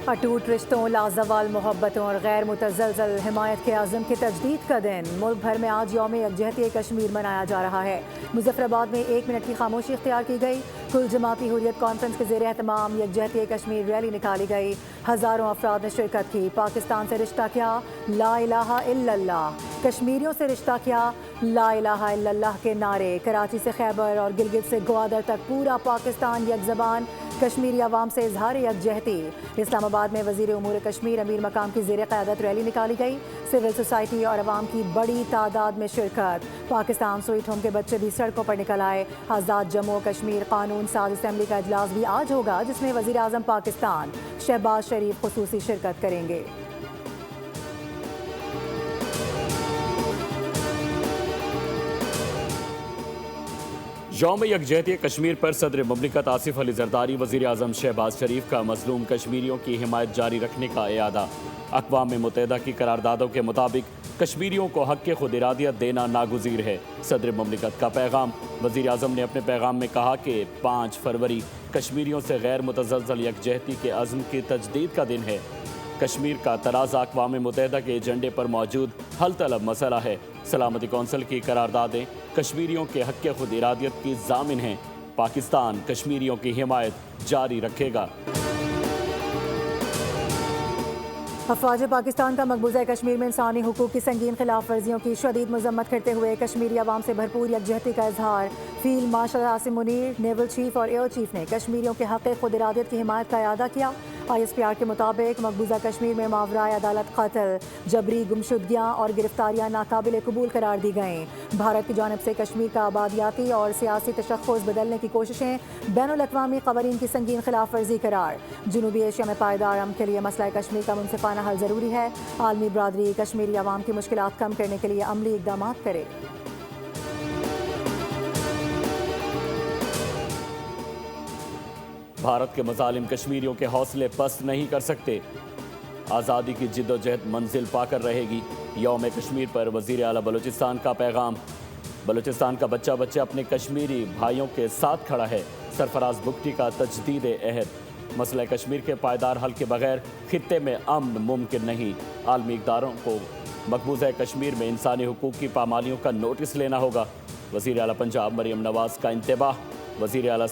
اٹوٹ رشتوں، لازوال محبتوں اور غیر متزلزل حمایت کے عزم کی تجدید کا دن ملک بھر میں آج یوم یکجہتی کشمیر منایا جا رہا ہے۔ مظفر آباد میں 1 منٹ کی خاموشی اختیار کی گئی۔ کل جماعتی حریت کانفرنس کے زیر اہتمام یکجہتی کشمیر ریلی نکالی گئی۔ ہزاروں افراد نے شرکت کی۔ پاکستان سے رشتہ کیا، لا الہ الا اللہ، کشمیریوں سے رشتہ کیا، لا الہ الا اللہ کے نعرے۔ کراچی سے خیبر اور گلگت سے گوادر تک پورا پاکستان یک زبان، کشمیری عوام سے اظہار یکجہتی۔ اسلام آباد میں وزیر امور کشمیر امیر مقام کی زیر قیادت ریلی نکالی گئی۔ سول سوسائٹی اور عوام کی بڑی تعداد میں شرکت۔ پاکستان سویٹ ہوم کے بچے بھی سڑکوں پر نکل آئے۔ آزاد جموں کشمیر قانون ساز اسمبلی کا اجلاس بھی آج ہوگا، جس میں وزیر اعظم پاکستان شہباز شریف خصوصی شرکت کریں گے۔ یوم یکجہتی کشمیر پر صدر مملکت آصف علی زرداری وزیر اعظم شہباز شریف کا مظلوم کشمیریوں کی حمایت جاری رکھنے کا اعادہ۔ اقوام متحدہ کی قراردادوں کے مطابق کشمیریوں کو حق خود ارادیت دینا ناگزیر ہے۔ صدر مملکت کا پیغام۔ وزیر اعظم نے اپنے پیغام میں کہا کہ 5 فروری کشمیریوں سے غیر متزلزل یکجہتی کے عزم کی تجدید کا دن ہے۔ کشمیر کا تنازع اقوام متحدہ کے ایجنڈے پر موجود حل طلب مسئلہ ہے۔ سلامتی کونسل کی قراردادیں کشمیریوں کے حق خود ارادیت کی ضامن ہیں۔ پاکستان کشمیریوں کی حمایت جاری رکھے گا۔ افواج پاکستان کا مقبوضہ کشمیر میں انسانی حقوق کی سنگین خلاف ورزیوں کی شدید مذمت کرتے ہوئے کشمیری عوام سے بھرپور یکجہتی کا اظہار۔ Field marshal Asim Munir, naval chief اور ایئر چیف نے کشمیریوں کے حق خود ارادیت کی حمایت کا اعادہ کیا۔ ISPR کے مطابق مقبوضہ کشمیر میں ماورائے عدالت قتل، جبری گمشدگیاں اور گرفتاریاں ناقابل قبول قرار دی گئیں۔ بھارت کی جانب سے کشمیر کا آبادیاتی اور سیاسی تشخص بدلنے کی کوششیں بین الاقوامی قوانین کی سنگین خلاف ورزی قرار۔ جنوبی ایشیا میں پائیدار امن کے لیے مسئلہ کشمیر کا منصفانہ حل ضروری ہے۔ عالمی برادری کشمیری عوام کی مشکلات کم کرنے کے لیے عملی اقدامات کرے۔ بھارت کے مظالم کشمیریوں کے حوصلے پست نہیں کر سکتے۔ آزادی کی جد و جہد منزل پا کر رہے گی۔ یوم کشمیر پر وزیر اعلیٰ بلوچستان کا پیغام۔ بلوچستان کا بچہ بچہ اپنے کشمیری بھائیوں کے ساتھ کھڑا ہے۔ سرفراز بگٹی کا تجدید عہد۔ مسئلہ کشمیر کے پائیدار حل کے بغیر خطے میں امن ممکن نہیں۔ عالمی اقداروں کو مقبوضہ کشمیر میں انسانی حقوق کی پامالیوں کا نوٹس لینا ہوگا۔ وزیر اعلیٰ پنجاب مریم نواز کا انتباہ۔ وزیر اعلیٰ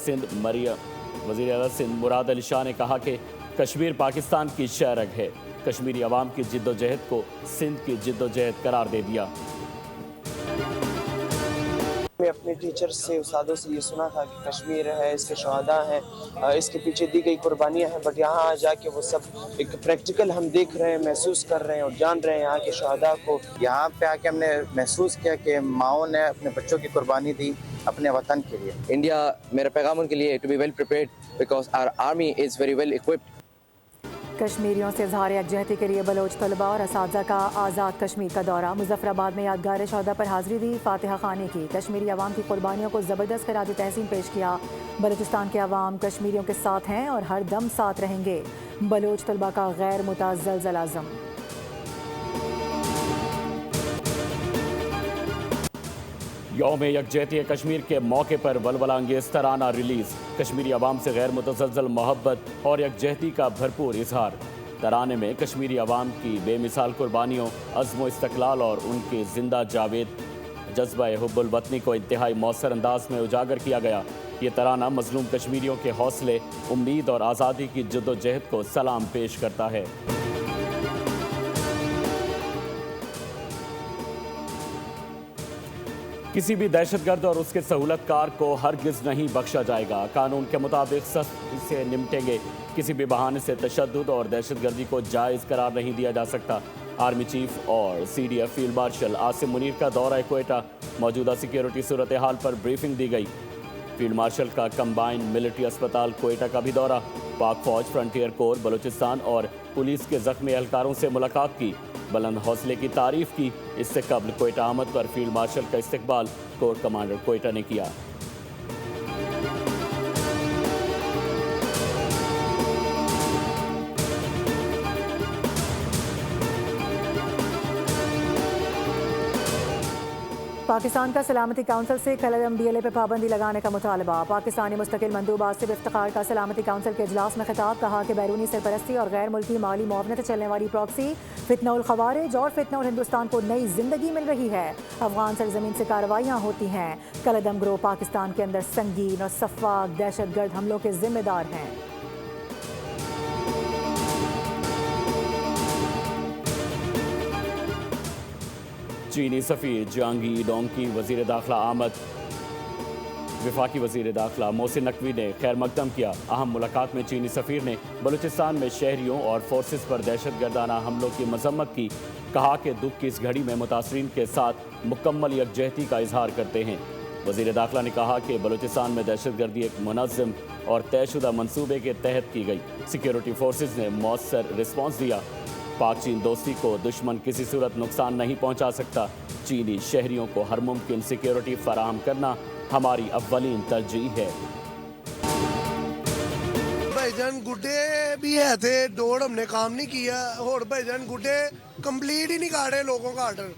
سندھ مراد علی شاہ نے کہا کہ کشمیر پاکستان کی شہرگ ہے۔ کشمیری عوام کی جد و جہد کو سندھ کی جد و جہد قرار دے دیا۔ میں اپنے ٹیچر سے، استادوں سے یہ سنا تھا کہ کشمیر ہے، اس کے شہداء ہیں، اس کے پیچھے دی گئی قربانیاں ہیں، بٹ یہاں جا کے وہ سب ایک پریکٹیکل ہم دیکھ رہے ہیں، محسوس کر رہے ہیں اور جان رہے ہیں یہاں کے شہداء کو۔ یہاں پہ آ کے ہم نے محسوس کیا کہ ماؤں نے اپنے بچوں کی قربانی دی اپنے وطن کے لیے۔ انڈیا، میرا پیغام ان کے لیے to be well prepared because our army is very well equipped۔ کشمیریوں سے اظہار یکجہتی کے لیے بلوچ طلباء اور اساتذہ کا آزاد کشمیر کا دورہ۔ مظفر آباد میں یادگار شہداء پر حاضری دی، فاتحہ خوانی کی، کشمیری عوام کی قربانیوں کو زبردست خراج تحسین پیش کیا۔ بلوچستان کے عوام کشمیریوں کے ساتھ ہیں اور ہر دم ساتھ رہیں گے۔ بلوچ طلباء کا غیر متزلزل عزم۔ یوم یکجہتی کشمیر کے موقع پر ولولہ انگیز ترانہ ریلیز۔ کشمیری عوام سے غیر متزلزل محبت اور یکجہتی کا بھرپور اظہار۔ ترانے میں کشمیری عوام کی بے مثال قربانیوں، عزم و استقلال اور ان کے زندہ جاوید جذبہ حب الوطنی کو انتہائی مؤثر انداز میں اجاگر کیا گیا۔ یہ ترانہ مظلوم کشمیریوں کے حوصلے، امید اور آزادی کی جد و جہد کو سلام پیش کرتا ہے۔ کسی بھی دہشت گرد اور اس کے سہولت کار کو ہرگز نہیں بخشا جائے گا۔ قانون کے مطابق سختی سے نمٹیں گے۔ کسی بھی بہانے سے تشدد اور دہشت گردی کو جائز قرار نہیں دیا جا سکتا۔ آرمی چیف اور CDF field marshal Asim Munir کا دورہ کوئٹہ۔ موجودہ سیکیورٹی صورتحال پر بریفنگ دی گئی۔ فیلڈ مارشل کا کمبائنڈ ملٹری اسپتال کوئٹہ کا بھی دورہ۔ پاک فوج، فرنٹیئر کور، بلوچستان اور پولیس کے زخمی اہلکاروں سے ملاقات کی۔ بلند حوصلے کی تعریف کی۔ اس سے قبل کوئٹہ آمد پر فیلڈ مارشل کا استقبال کور کمانڈر کوئٹہ نے کیا۔ पाकिस्तान का सलामती काउंसिल से कलअदम DLA पर पाबंदी लगाने का मुतालबा। पाकिस्तानी मुस्तकिल मंदूब आसिफ इफ्तिखार का सलामती काउंसिल के इजलास में खिताब। कहा कि बैरूनी सरपरस्ती और गैर मुल्की माली मुआवनत से चलने वाली प्रॉक्सी फितनउल खवारिज और फितनउल हिंदुस्तान को नई जिंदगी मिल रही है। अफगान सरजमीन से कार्रवाइयाँ होती हैं। कलअदम ग्रोह पाकिस्तान के अंदर संगीन और सफाक दहशतगर्द हमलों के जिम्मेदार हैं। चीनी सफ़ीर जहांगीर डोंग की वज़ीर दाखिला आमद वफाकी वज़ीर दाखिला मोहसिन नकवी ने खैर मकदम किया। अहम मुलाकात में चीनी सफ़ीर ने बलूचिस्तान में शहरियों और फोर्सेस पर दहशतगर्दाना हमलों की मजम्मत की। कहा कि दुख की इस घड़ी में मुतासरीन के साथ मुकम्मल यकजहती का इजहार करते हैं। वज़ीर दाखिला ने कहा कि बलूचिस्तान में दहशतगर्दी एक मुनज़्ज़म और तयशुदा मनसूबे के तहत की गई। सिक्योरिटी फोर्सेस ने मौसर रिस्पॉन्स दिया। पाक चीन दोस्ती को दुश्मन किसी सूरत नुकसान नहीं पहुंचा सकता। चीनी शहरियों को हर मुमकिन सिक्योरिटी फराहम करना हमारी अव्वलीन तरजीह है। भाईजान गुड्डे भी है थे, डोर हमने काम नहीं किया और भाईजान गुड्डे कंप्लीट ही नहीं काटे लोगों का ऑर्डर।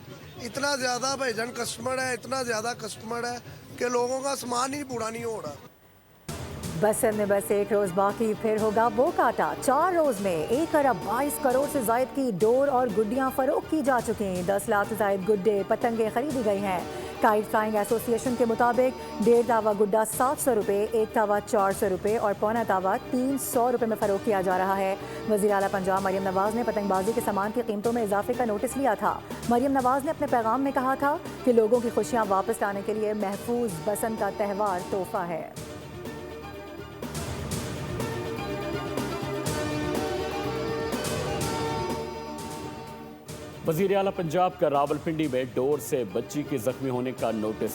इतना ज़्यादा भाईजान कस्टमर है, इतना ज़्यादा कस्टमर है कि लोगों का सामान ही पूरा नहीं हो रहा। बसन में बस एक रोज बाकी, फिर होगा वो काटा। 4 रोज में 1 अरब 22 करोड़ से जायद की डोर और गुड्डियां फरोख्त की जा चुकी। 10 लाख से जायद गुड्डे पतंगे खरीदी गई हैं। काइट फ्लाइंग एसोसिएशन के मुताबिक 1.5 तावा गुड्डा 700 रुपये, 1 तावा 400 रुपये और पौना तावा 300 रुपये में फरोख्त किया जा रहा है। वज़ीर आला पंजाब मरियम नवाज ने पतंगबाजी के सामान की कीमतों में इजाफे का नोटिस लिया था। मरियम नवाज ने अपने पैगाम में कहा था कि लोगों की खुशियाँ वापस लाने के लिए महफूज बसंत का त्यौहार तोहफा है। वज़ीर आला पंजाब का रावलपिंडी में डोर से बच्ची के जख्मी होने का नोटिस।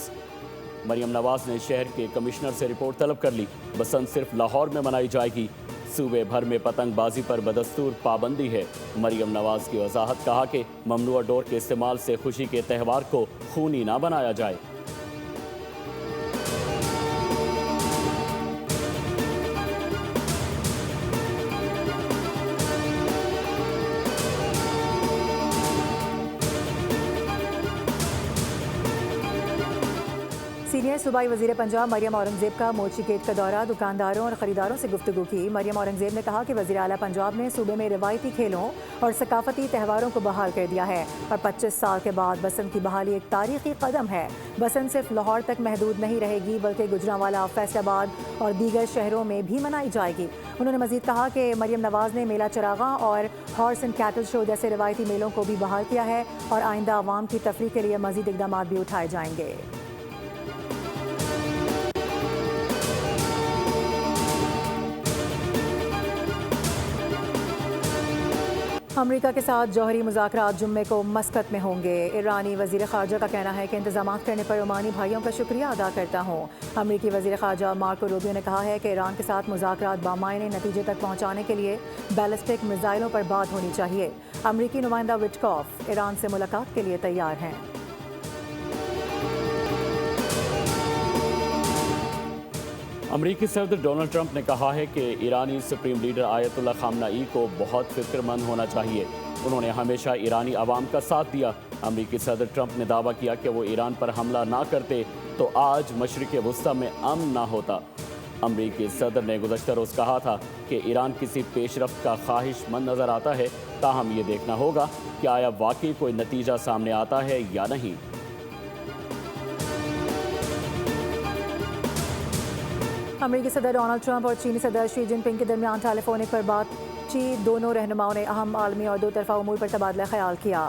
मरियम नवाज ने शहर के कमिश्नर से रिपोर्ट तलब कर ली। बसंत सिर्फ लाहौर में मनाई जाएगी। सूबे भर में पतंगबाजी पर बदस्तूर पाबंदी है। मरियम नवाज की वजाहत। कहा कि ममनुआ डोर के इस्तेमाल से खुशी के त्यौहार को खूनी ना बनाया जाए। सीनियर सूबाई वज़ीर पंजाब मरियम औरंगज़ेब का मोची गेट का दौरा। दुकानदारों और ख़रीदारों से गुफ्तगू की। मरियम औरंगज़ेब ने कहा कि वज़ीर आला पंजाब ने सूबे में रिवायती खेलों और सकाफती त्यौहारों को बहाल कर दिया है और 25 साल के बाद बसंत की बहाली एक तारीखी कदम है। बसंत सिर्फ लाहौर तक महदूद नहीं रहेगी बल्कि गुजरांवाला, फैसलाबाद और दीगर शहरों में भी मनाई जाएगी। उन्होंने मज़ीद कहा कि मरियम नवाज ने मेला चरागा और हॉर्स एंड कैटल शो जैसे रिवायती मेलों को भी बहाल किया है और आइंदा आवाम की तफरीह के लिए मज़ीद इक़दाम भी उठाए जाएंगे। अमरीका के साथ जौहरी मुज़ाकरात जुम्मे को मस्कत में होंगे। ईरानी वज़ीर ख़ारजा का कहना है कि इंतज़ामात करने पर ओमानी भाइयों का शुक्रिया अदा करता हूँ। अमरीकी वज़ीर ख़ारजा मार्को रूबियो ने कहा है कि ईरान के साथ मुज़ाकरात बामायने नतीजे तक पहुँचाने के लिए बैलिस्टिक मिसाइलों पर बात होनी चाहिए। अमरीकी नुमाइंदा विटकॉफ ईरान से मुलाकात के लिए तैयार हैं। अमरीकी सदर डोनाल्ड ट्रंप ने कहा है कि ईरानी सुप्रीम लीडर आयतुल्लाह खामनाई को बहुत फिक्रमंद होना चाहिए। उन्होंने हमेशा ईरानी आवाम का साथ दिया। अमरीकी सदर ट्रंप ने दावा किया कि वो ईरान पर हमला ना करते तो आज मशरिक़ वस्ता में अमन ना होता। अमरीकी सदर ने गुज़श्ता रोज़ कहा था कि ईरान किसी पेशरफ्त का ख्वाहिशमंद नज़र आता है, ताहम ये देखना होगा कि आया वाकई कोई नतीजा सामने आता है या नहीं। अमरीकी सदर डोनाल्ड ट्रंप और चीनी सदर शी जिनपिंग के दरमियान टेलीफोनिक पर बातचीत। दोनों रहनुमाओं ने अहम आलमी और दो तरफा उमूर पर तबादला ख्याल किया।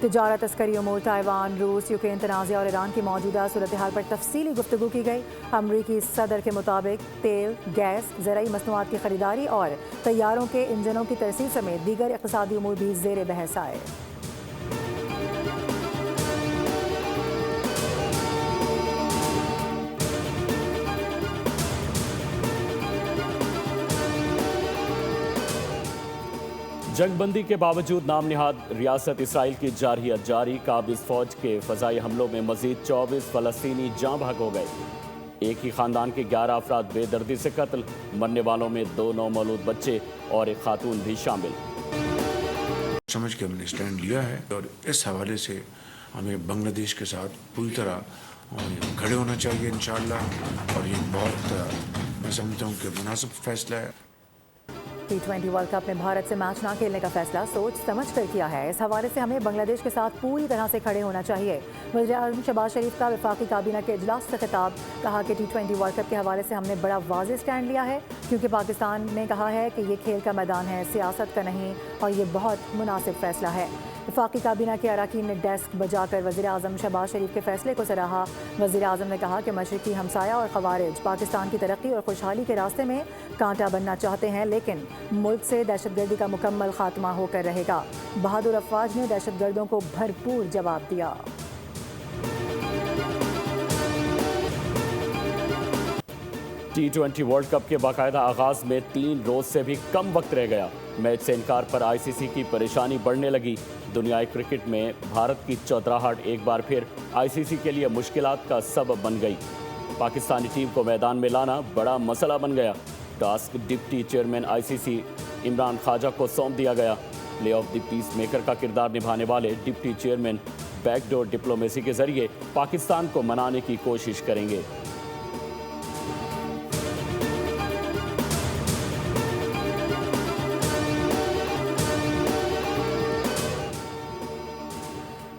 तिजारत, तस्करी उमूर, ताइवान, रूस, यूक्रेन तनाज़ा और ईरान की मौजूदा सूरत हाल पर तफसीली गुफ्तगू की गई। अमरीकी सदर के मुताबिक तेल, गैस, ज़राई मसनूआत की खरीदारी और तैयारों के इंजनों की तरसील समेत दीगर इक़्तिसादी उमूर भी ज़ेर बहस आए। जंगबंदी के बावजूद नाम निहाद रियासत इसराइल की जारहियत जारी। काबिज फौज के फ़ज़ाई हमलों में मज़ीद 24 फ़लस्तीनी जाँ बहक हो गए। एक ही ख़ानदान के 11 अफराद बेदर्दी से कत्ल। मरने वालों में 2 नौमौलूद बच्चे और एक खातून भी शामिल। समझ के हमने स्टैंड लिया है और इस हवाले से हमें बांग्लादेश के साथ पूरी तरह खड़े होना चाहिए इंशाअल्लाह, और ये बहुत मैं समझता हूँ कि मुनासिब फैसला है। T20 वर्ल्ड कप में भारत से मैच ना खेलने का फैसला सोच समझ कर किया है। इस हवाले से हमें बांग्लादेश के साथ पूरी तरह से खड़े होना चाहिए। वज़ीर-ए-आज़म शहबाज शरीफ का वफाकी काबीना के इजलास से खिताब, कहा कि T20 वर्ल्ड कप के हवाले से हमने बड़ा वाज़ेह स्टैंड लिया है, क्योंकि पाकिस्तान ने कहा है कि ये खेल का मैदान है, सियासत का नहीं, और ये बहुत मुनासिब फैसला है। वफाकी काबीना के अरकान ने डेस्क बजाकर वज़ीर-ए-आज़म शहबाज शरीफ के फैसले को सराहा। वज़ीर-ए-आज़म ने कहा कि मशरक़ी हमसाया और ख़वारिज पाकिस्तान की तरक्की और खुशहाली के रास्ते में कांटा बनना चाहते हैं, लेकिन मुल्क से दहशतगर्दी का मुकम्मल खात्मा होकर रहेगा। बहादुर अफवाज ने दहशतगर्दों को भरपूर जवाब दिया। T20 वर्ल्ड कप के बाकायदा आगाज में 3 रोज से भी कम वक्त रह गया। मैच से इनकार पर ICC की परेशानी बढ़ने लगी। दुनियाई क्रिकेट में भारत की चौधराहट एक बार फिर ICC के लिए मुश्किलात का सबब बन गई। पाकिस्तानी टीम को मैदान में लाना बड़ा मसला बन गया। Task deputy chairman ICC Imran Khwaja को सौंप दिया गया। Play of the peace maker का किरदार निभाने वाले डिप्टी चेयरमैन बैकडोर डिप्लोमेसी के जरिए पाकिस्तान को मनाने की कोशिश करेंगे।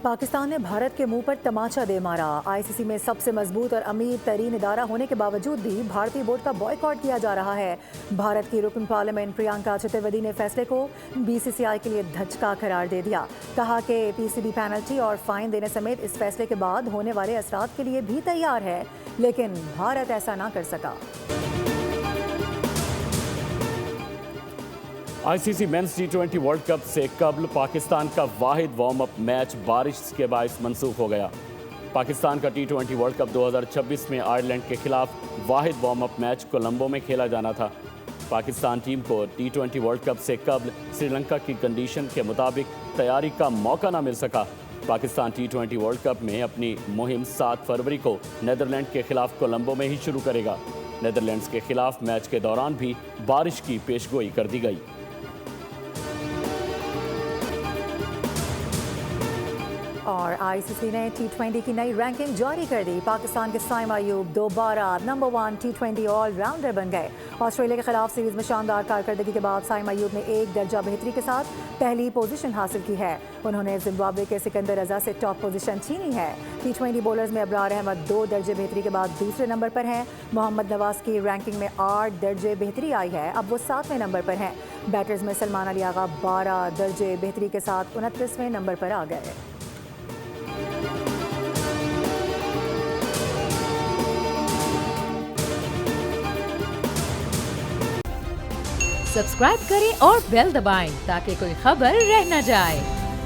पाकिस्तान ने भारत के मुंह पर तमाचा दे मारा। ICC में सबसे मजबूत और अमीर तरीन इदारा होने के बावजूद भी भारतीय बोर्ड का बॉयकॉट किया जा रहा है। भारत की रुकन पार्लियामेंट प्रियंका चतुर्वेदी ने फैसले को BCCI के लिए धचका करार दे दिया। कहा कि PCB पेनल्टी और फाइन देने समेत इस फैसले के बाद होने वाले असरात के लिए भी तैयार है, लेकिन भारत ऐसा ना कर सका। ICC mains T20 world cup से कबल पाकिस्तान का वाहिद वार्म अप मैच बारिश के बायस मंसूख हो गया। पाकिस्तान का T20 वर्ल्ड कप 2026 में आयरलैंड के खिलाफ वाहिद वार्म अप मैच कोलंबो में खेला जाना था। पाकिस्तान टीम को T20 वर्ल्ड कप से कबल श्रीलंका की कंडीशन के मुताबिक तैयारी का मौका ना मिल सका। पाकिस्तान T20 वर्ल्ड कप में अपनी मुहिम 7 फरवरी को नीदरलैंड के खिलाफ कोलंबो में ही शुरू करेगा। नीदरलैंड्स के खिलाफ मैच के दौरान भी बारिश की पेशगोई कर दी गई। और ICC ने T20 की नई रैंकिंग जारी कर दी। पाकिस्तान के साइम अयूब दोबारा नंबर 1 T20 ऑलराउंडर बन गए। ऑस्ट्रेलिया के खिलाफ सीरीज में शानदार कारकर्दगी के बाद साइम अयूब ने 1 दर्जा बेहतरी के साथ पहली पोजीशन हासिल की है। उन्होंने जिम्बाब्वे के सिकंदर रजा से टॉप पोजीशन छीनी है। T20 बॉलर्स में अबरार अहमद 2 दर्जे बेहतरी के बाद दूसरे नंबर पर हैं। मोहम्मद नवाज की रैंकिंग में 8 दर्जे बेहतरी आई है, अब वो 7वें नंबर पर हैं। बैटर्स में सलमान अली आगा 12 दर्जे बेहतरी के साथ 29वें नंबर पर आ गए। सब्सक्राइब करें और बेल दबाएं ताकि कोई खबर रह न जाए।